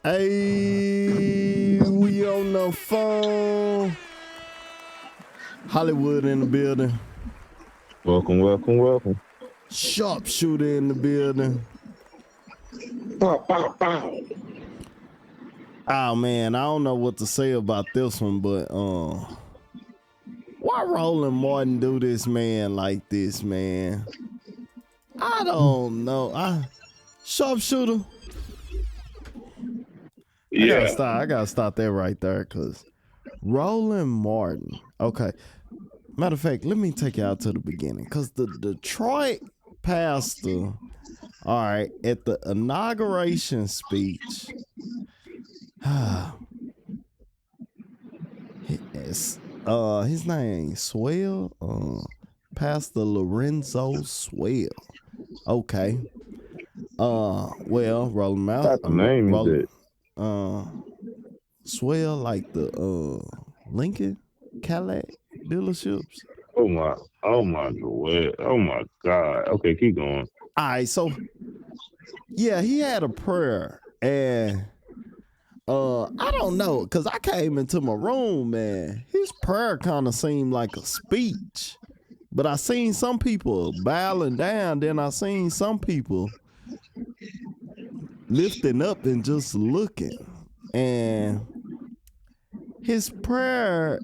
Hey, we on the phone. Hollywood in the building. Welcome. Sharpshooter in the building. Bow. Oh man, I don't know what to say about this one, but why Roland Martin do this man like this, man? I don't know. Sharpshooter. Yeah. I gotta stop that right there, cause Roland Martin. Okay. Matter of fact, let me take you out to the beginning. Cause the Detroit pastor, all right, at the inauguration speech, his name Sewell, Pastor Lorenzo Sewell. Okay. Well, Roland What Mouth. type of name is it? Swell like the Lincoln Cadillac dealerships. Oh my god. Oh my god. Okay, keep going. All right, so yeah, he had a prayer, and I don't know, cause I came into my room, man. His prayer kind of seemed like a speech, but I seen some people bowing down. Then I seen some people lifting up and just looking, and his prayer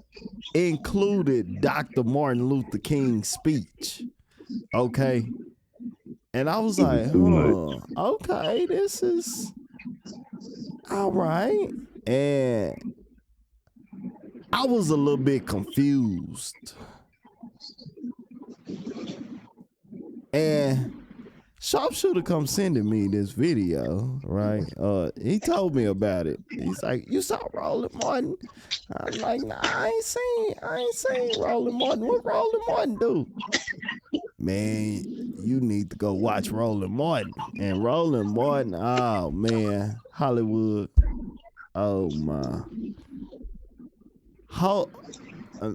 included Dr. Martin Luther King's speech. Okay. And I was like, okay, this is all right. And I was a little bit confused. And Sharpshooter come sending me this video, right? He told me about it. He's like, you saw Roland Martin? I'm like, nah, I ain't seen Roland Martin. What Roland Martin do? Man, you need to go watch Roland Martin. And Roland Martin, oh man, Hollywood. Oh my.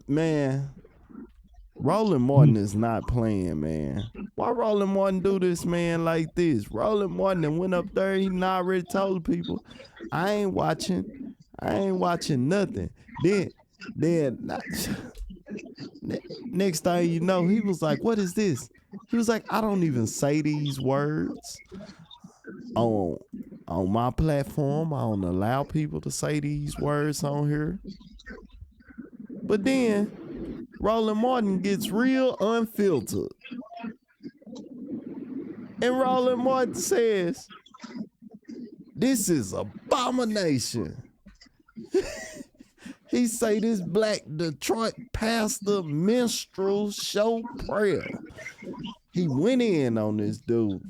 Man, Roland Martin is not playing, man. Why Roland Martin do this, man, like this? Roland Martin that went up there, he already told people, I ain't watching nothing. Then next thing you know, he was like, what is this? He was like, I don't even say these words on my platform. I don't allow people to say these words on here. But then Roland Martin gets real unfiltered. And Roland Martin says, this is abomination. He say this black Detroit pastor minstrel show prayer. He went in on this dude.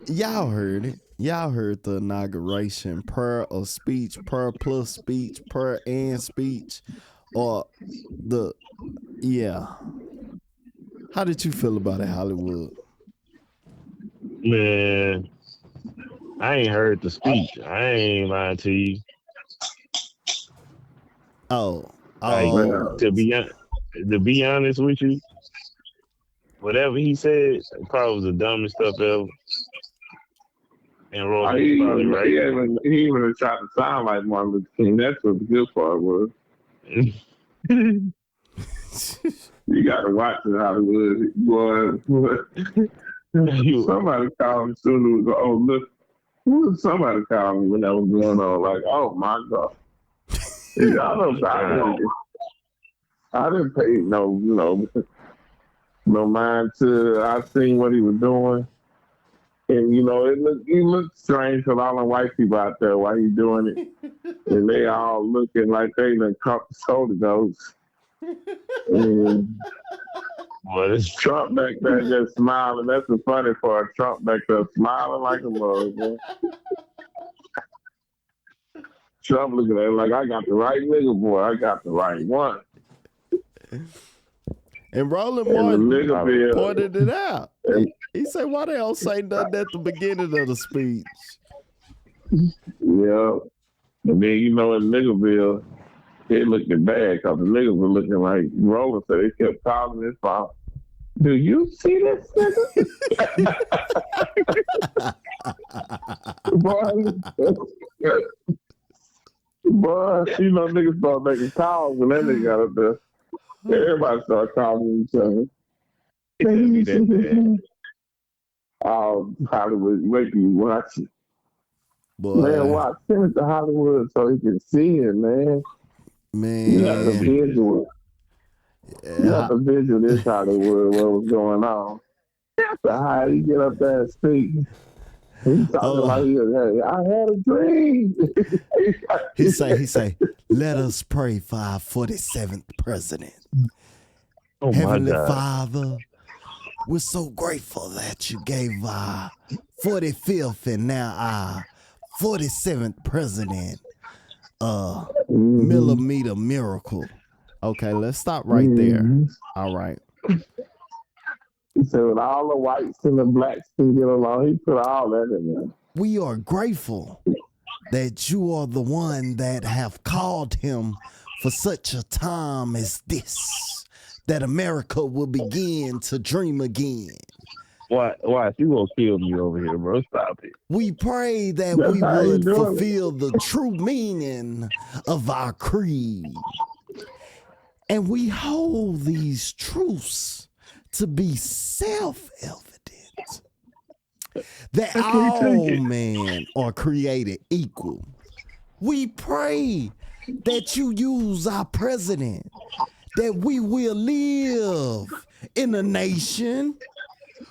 Y'all heard it. Y'all heard the inauguration prayer or speech, prayer plus speech, prayer and speech, or yeah. How did you feel about it, Hollywood? Man, I ain't heard the speech. I ain't lying to you. To be honest with you, whatever he said probably was the dumbest stuff ever. And Roland was probably right. He even tried to sound like Martin Luther King. That's what the good part was. You got to watch it, Hollywood. Somebody called me soon. Look, somebody called me when that was going on. Like, oh my God. I didn't pay no mind to. I seen what he was doing. And he looked strange because all the white people out there while he doing it, and they all looking like they done caught the Holy Ghost. And Trump back there just smiling. That's the funny part. Trump back there smiling like a mug, man. Trump looking at it like, I got the right nigga, boy. I got the right one. And Roland Martin pointed it out. He said, why they don't say nothing at the beginning of the speech? Yeah. And then, in Niggerville, they looking bad because the niggas were looking like Roland said. They kept calling his phone. Do you see this nigga? Boy, boy, you know niggas start making calls when that nigga got up there. Everybody start calling each other. Man, you see this man? Oh, Hollywood, wait till you watch it. Boy, Man, watch. Send it to Hollywood so he can see it, man. You have to man. visual. You have to visual this Hollywood, what was going on. So how he get up there and speak. He's talking like I had a dream. He say, let us pray for our 47th president. Oh Heavenly my God. Father, we're so grateful that you gave our 45th and now our 47th president millimeter miracle. Okay, let's stop right there. All right. He said with all the whites and the blacks can get along, he put all that in there. We are grateful that you are the one that have called him for such a time as this, that America will begin to dream again. Why? You gonna kill me over here, bro? Stop it. We pray that That's we how you would doing fulfill the true meaning of our creed. And we hold these truths to be self-evident. That all men are created equal. We pray that you use our president, that we will live in a nation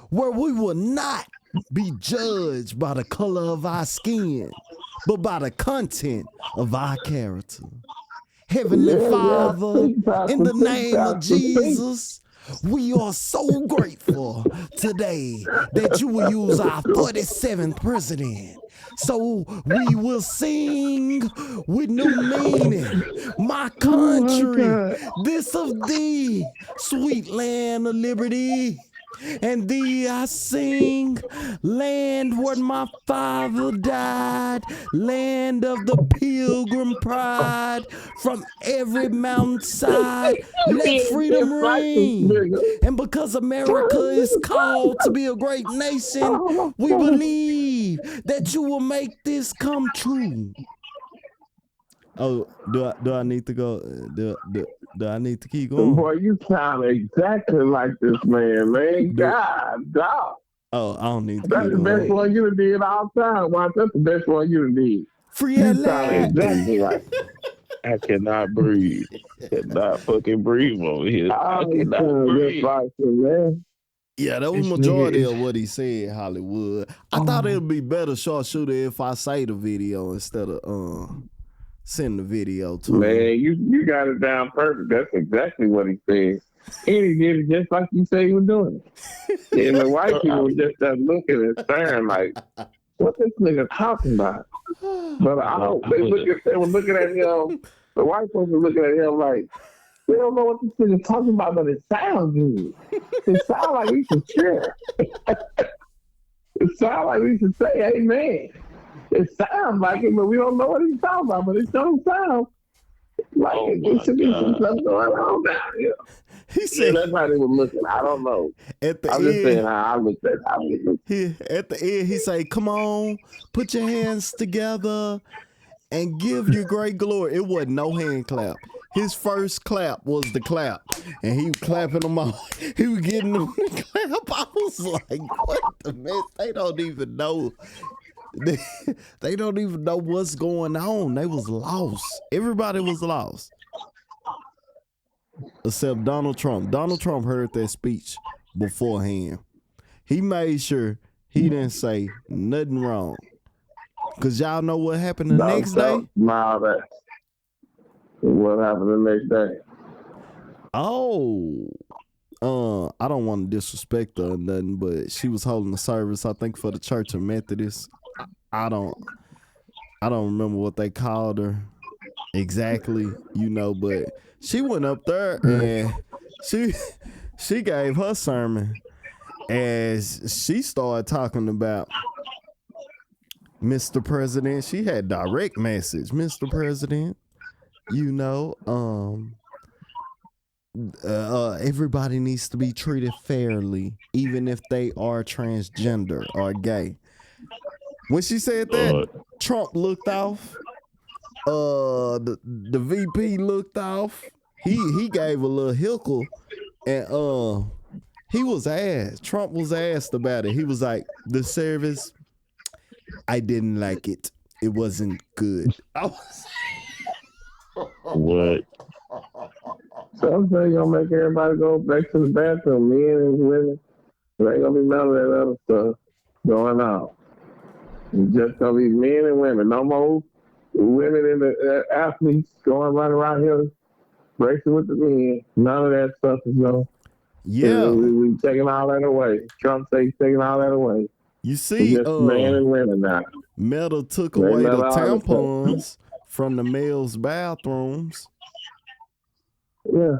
where we will not be judged by the color of our skin, but by the content of our character. Heavenly Father, in the name of Jesus, we are so grateful today that you will use our 47th president. So we will sing with new meaning. My country, this of thee, sweet land of liberty. And thee I sing, land where my father died, land of the pilgrim pride, from every mountainside, let freedom ring. And because America is called to be a great nation, we believe that you will make this come true. Oh, do I need to go? Do I need to keep going? Boy, you sound exactly like this man. God, dog. Oh, I don't need to That's keep the going. best one you done did all time. Watch, that's the best one you done did. Free You LA. sound exactly like I cannot breathe. I cannot fucking breathe over here. I oh, cannot breathe. like it, man. Yeah, that was This majority nigga of what he said, Hollywood. I thought it'd be better sharpshooter if I say the video instead of send the video to him. Man, you got it down perfect. That's exactly what he said. And he did it just like you say he was doing it. And the white people were just looking and staring like, what this nigga talking about? But they were looking at him, the white folks were looking at him like, we don't know what this nigga talking about, but it sounds good. It sounds like we should share. It sounds like we should say amen. It sounds like it, but we don't know what he's talking about. But it don't sound like it should be some stuff going on down here. He said, that's how they were looking. I don't know. At the I'm end, just saying how I looked at it. At the end, he say, come on, put your hands together and give your great glory. It wasn't no hand clap. His first clap was the clap, and he was clapping them all. He was getting them to clap. I was like, what the mess? They don't even know. They don't even know what's going on. They was lost. Everybody was lost. Except Donald Trump. Donald Trump heard that speech beforehand. He made sure he didn't say nothing wrong. Because y'all know what happened the next day? What happened the next day? Oh. I don't want to disrespect her or nothing, but she was holding a service, I think, for the Church of Methodist. I don't remember what they called her exactly, but she went up there and she gave her sermon as she started talking about Mr. President. She had direct message, Mr. President, everybody needs to be treated fairly, even if they are transgender or gay. When she said that, Trump looked off. The VP looked off. He gave a little hickle, and he was asked. Trump was asked about it. He was like, "The service, I didn't like it. It wasn't good." What? So I'm saying gonna make everybody go back to the bathroom, men and women. There ain't gonna be none of that other stuff going on. It's just gonna be men and women. No more women and the athletes going right around here racing with the men. None of that stuff is going. Yeah, we taking all that away. Trump say he's taking all that away. you see, It's just men and women now. Meta took They away the let all the tampons from the males' bathrooms. Yeah.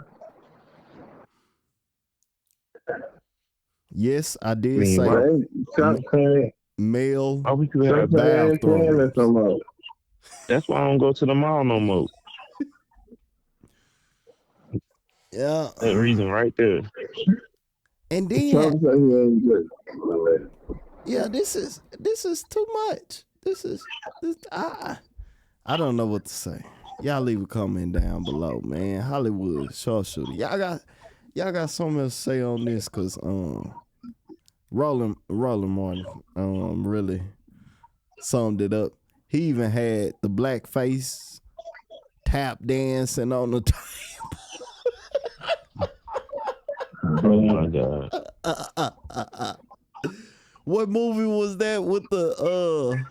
Yes, I did Man, say right. Trump saying male Oh, we could have. bathrooms. That's why I don't go to the mall no more. Yeah, That reason right there. and then Trump say he ain't good. yeah, this is too much. This I don't know what to say. Y'all leave a comment down below, man. Hollywood sharpshooter. Y'all got something else to say on this, cause Roland Martin really summed it up. He even had the blackface tap dancing on the Oh my God. What movie was that with the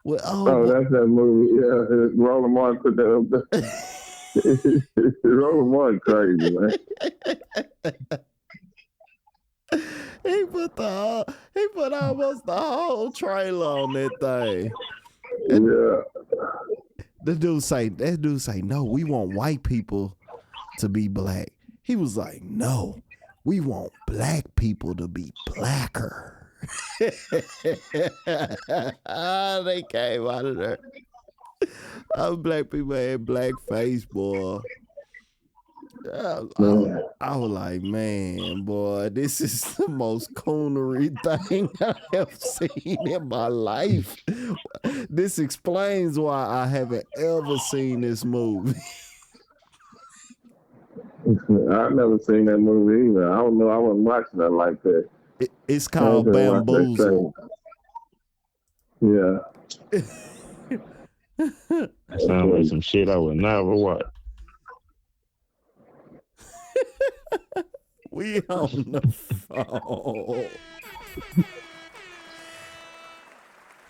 with, That's that movie. Yeah, Roland Martin put that up there. Roland Martin crazy, man. He put almost the whole trailer on that thing. Yeah. That dude say, no, we want white people to be black. He was like, no, we want black people to be blacker. They came out of there. Black people had black face, boy. I was like, man, boy, this is the most coonery thing I have seen in my life. This explains why I haven't ever seen this movie. I've never seen that movie either. I don't know. I wasn't watching that like that. It's called Bamboozle. Yeah. That sounds like some shit I would never watch. We on the phone.